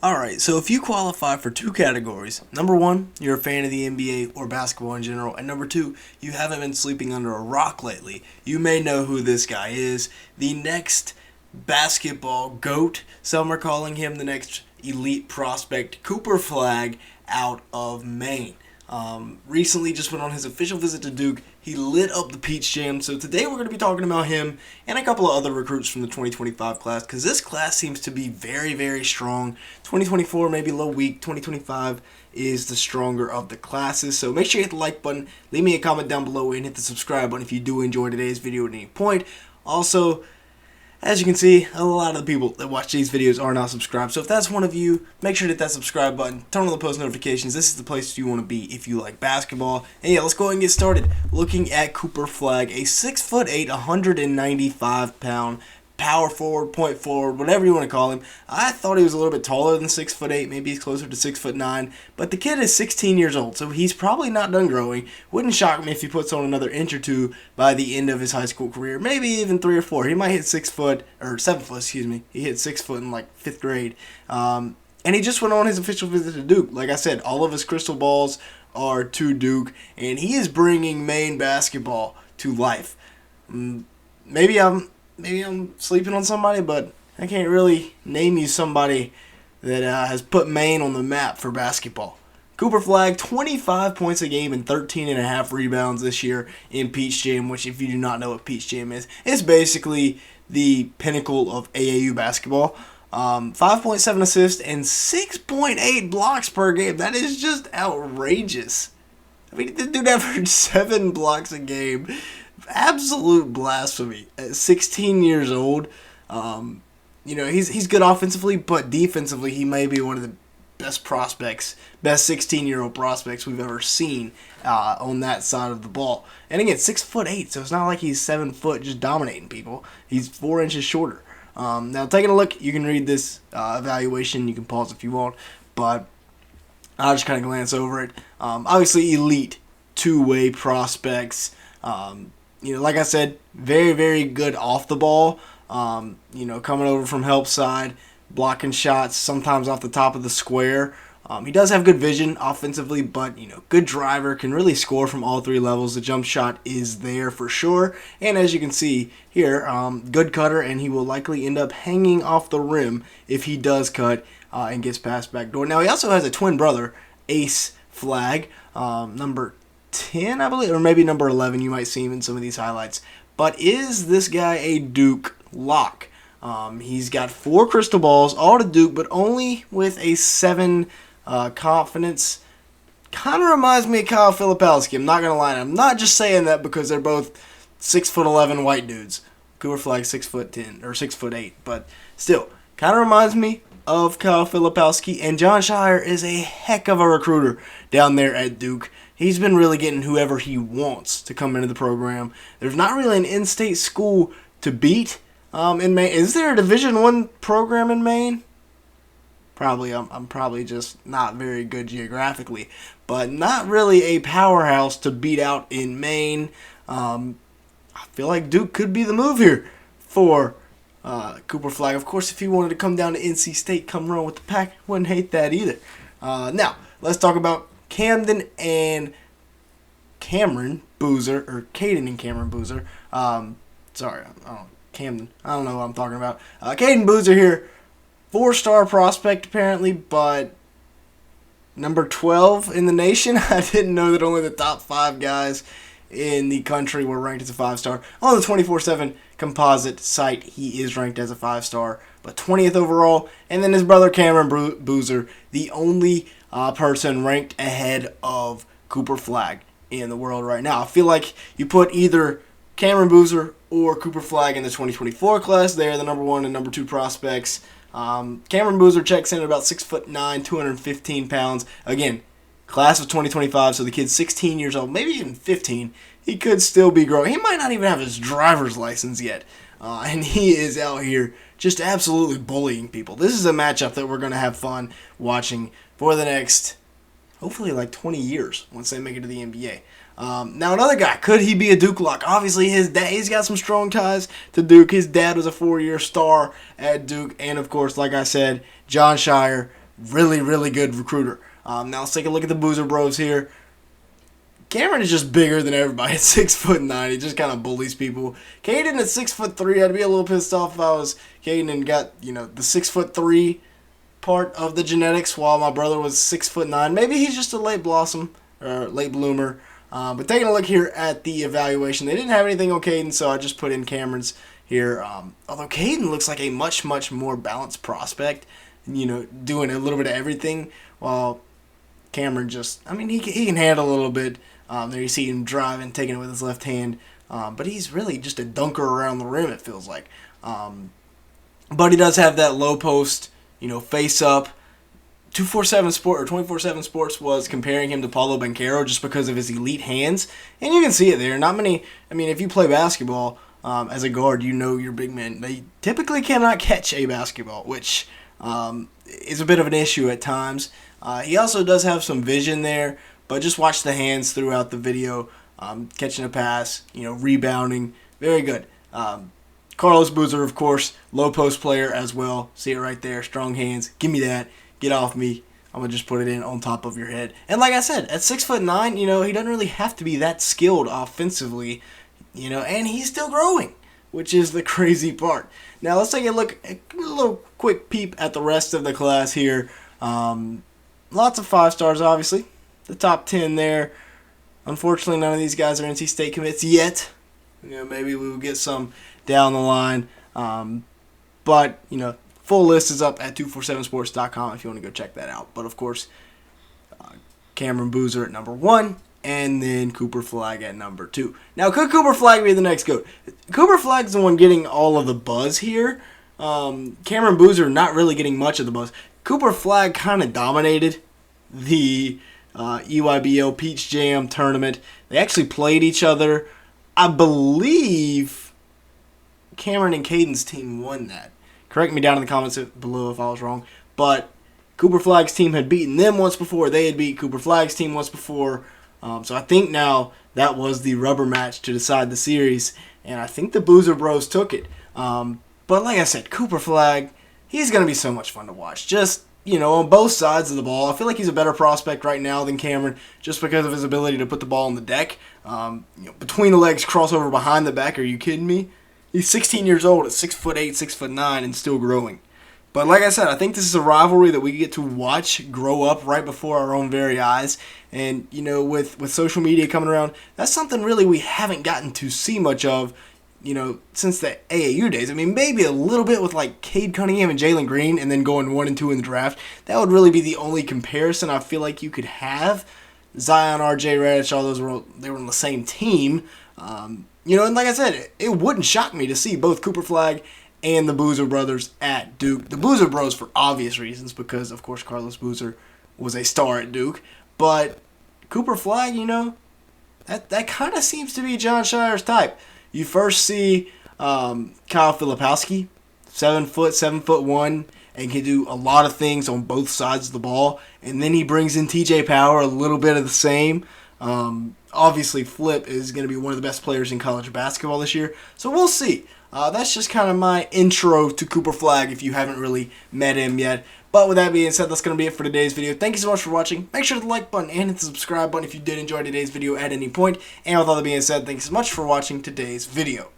Alright, so if you qualify for two categories, number one, you're a fan of the NBA or basketball in general, and number two, you haven't been sleeping under a rock lately, you may know who this guy is. The next basketball GOAT, some are calling him the next elite prospect, Cooper Flagg out of Maine. Recently just went on his official visit to Duke. He lit up the Peach Jam. So today we're going to be talking about him and a couple of other recruits from the 2025 class, because this class seems to be very, very strong. 2024 maybe a little weak. 2025 is the stronger of the classes. So make sure you hit the like button, leave me a comment down below, and hit the subscribe button if you do enjoy today's video at any point. Also, as you can see, a lot of the people that watch these videos are not subscribed. So if that's one of you, make sure to hit that subscribe button, turn on the post notifications. This is the place you want to be if you like basketball. And yeah, let's go ahead and get started. Looking at Cooper Flagg, a 6'8", 195-pound power forward, point forward, whatever you want to call him. I thought he was a little bit taller than 6'8", maybe he's closer to 6'9", but the kid is 16 years old, so he's probably not done growing. Wouldn't shock me if he puts on another inch or two by the end of his high school career, maybe even 3 or 4. He might hit 7 foot, excuse me. He hit 6 foot in like 5th grade. And he just went on his official visit to Duke. Like I said, all of his crystal balls are to Duke, and he is bringing Maine basketball to life. Maybe I'm sleeping on somebody, but I can't really name you somebody that has put Maine on the map for basketball. Cooper Flagg, 25 points a game and 13.5 rebounds this year in Peach Jam, which if you do not know what Peach Jam is, it's basically the pinnacle of AAU basketball. 5.7 assists and 6.8 blocks per game. That is just outrageous. I mean, the dude averaged 7 blocks a game. Absolute blasphemy. At 16 years old, he's good offensively, but defensively he may be one of the best 16-year-old prospects we've ever seen on that side of the ball. And again, 6'8", so it's not like he's 7 foot just dominating people. He's 4 inches shorter. Now, taking a look, you can read this evaluation. You can pause if you want, but I'll just kind of glance over it. Obviously, elite two-way prospects. Like I said, very, very good off the ball. Coming over from help side, blocking shots, sometimes off the top of the square. He does have good vision offensively, but, good driver, can really score from all 3 levels. The jump shot is there for sure. And as you can see here, good cutter, and he will likely end up hanging off the rim if he does cut and gets past backdoor. Now, he also has a twin brother, Ace Flagg, number 10, I believe, or maybe number 11. You might see him in some of these highlights. But is this guy a Duke lock? He's got 4 crystal balls, all to Duke, but only with a 7 confidence. Kind of reminds me of Kyle Filipowski. I'm not going to lie. I'm not just saying that because they're both 6'11" white dudes. Cooper Flagg 6'10" or 6'8", but still, kind of reminds me of Kyle Filipowski. And Jon Scheyer is a heck of a recruiter down there at Duke. He's been really getting whoever he wants to come into the program. There's not really an in-state school to beat in Maine. Is there a Division I program in Maine? Probably. I'm probably just not very good geographically, but not really a powerhouse to beat out in Maine. I feel like Duke could be the move here for Cooper Flagg. Of course, if he wanted to come down to NC State, come run with the pack, wouldn't hate that either. Now, let's talk about Camden and Cameron Boozer, or Cayden and Cameron Boozer. Camden. I don't know what I'm talking about. Cayden Boozer here, 4-star prospect apparently, but number 12 in the nation. I didn't know that only the top 5 guys in the country were ranked as a 5-star. On the 24/7 composite site, he is ranked as a 5-star, but 20th overall. And then his brother Cameron Boozer, the only person ranked ahead of Cooper Flagg in the world right now. I feel like you put either Cameron Boozer or Cooper Flagg in the 2024 class. They are the number 1 and number 2 prospects. Cameron Boozer checks in at about 6'9", 215 pounds. Again, class of 2025, so the kid's 16 years old, maybe even 15. He could still be growing. He might not even have his driver's license yet. And he is out here just absolutely bullying people. This is a matchup that we're going to have fun watching for the next, hopefully, like 20 years once they make it to the NBA. Now, another guy, could he be a Duke lock? Obviously, his dad, he's got some strong ties to Duke. His dad was a 4-year star at Duke. And, of course, like I said, Jon Scheyer, really, really good recruiter. Now let's take a look at the Boozer Bros here. Cameron is just bigger than everybody at 6'9". He just kind of bullies people. Cayden at 6'3". I'd be a little pissed off if I was Cayden and got, the 6'3" part of the genetics, while my brother was 6'9". Maybe he's just a late blossom or late bloomer. But taking a look here at the evaluation, they didn't have anything on Cayden, so I just put in Cameron's here. Although Cayden looks like a much, much more balanced prospect, doing a little bit of everything, while Cameron just, he can handle a little bit. There you see him driving, taking it with his left hand. But he's really just a dunker around the rim, it feels like. But he does have that low post, face up. 24/7 Sports was comparing him to Paulo Banchero just because of his elite hands. And you can see it there. Not many, if you play basketball as a guard, your big men, they typically cannot catch a basketball, which is a bit of an issue at times. He also does have some vision there, but just watch the hands throughout the video. Catching a pass, rebounding, very good. Carlos Boozer, of course, low post player as well. See it right there, strong hands. Give me that. Get off me. I'm going to just put it in on top of your head. And like I said, at 6'9", he doesn't really have to be that skilled offensively, and he's still growing, which is the crazy part. Now let's take a little quick peep at the rest of the class here. Lots of 5 stars, obviously. The top 10 there. Unfortunately, none of these guys are NC State commits yet. Maybe we will get some down the line. But, full list is up at 247sports.com if you want to go check that out. But, of course, Cameron Boozer at number 1, and then Cooper Flagg at number 2. Now, could Cooper Flagg be the next GOAT? Cooper Flagg's the one getting all of the buzz here. Cameron Boozer not really getting much of the buzz. Cooper Flagg kind of dominated the EYBL Peach Jam tournament. They actually played each other. I believe Cameron and Cayden's team won that. Correct me down in the comments below if I was wrong. But Cooper Flagg's team had beaten them once before. They had beat Cooper Flagg's team once before. So I think now that was the rubber match to decide the series. And I think the Boozer Bros took it. But like I said, Cooper Flagg, he's going to be so much fun to watch. Just, on both sides of the ball. I feel like he's a better prospect right now than Cameron just because of his ability to put the ball on the deck. Between the legs, crossover behind the back. Are you kidding me? He's 16 years old at 6'8", 6'9", and still growing. But like I said, I think this is a rivalry that we get to watch grow up right before our own very eyes. And, with social media coming around, that's something really we haven't gotten to see much of, since the AAU days. Maybe a little bit with like Cade Cunningham and Jalen Green and then going 1 and 2 in the draft. That would really be the only comparison I feel like you could have. Zion, RJ, Redish, all those they were on the same team. And like I said, it wouldn't shock me to see both Cooper Flagg and the Boozer brothers at Duke. The Boozer Bros for obvious reasons because, of course, Carlos Boozer was a star at Duke. But Cooper Flagg, that kind of seems to be John Shire's type. You first see Kyle Filipowski, 7 foot, 7'1", and can do a lot of things on both sides of the ball. And then he brings in TJ Power, a little bit of the same. Obviously, Flip is going to be one of the best players in college basketball this year. So we'll see. That's just kind of my intro to Cooper Flagg if you haven't really met him yet. But with that being said, that's going to be it for today's video. Thank you so much for watching. Make sure to hit the like button and hit the subscribe button if you did enjoy today's video at any point. And with all that being said, thanks so much for watching today's video.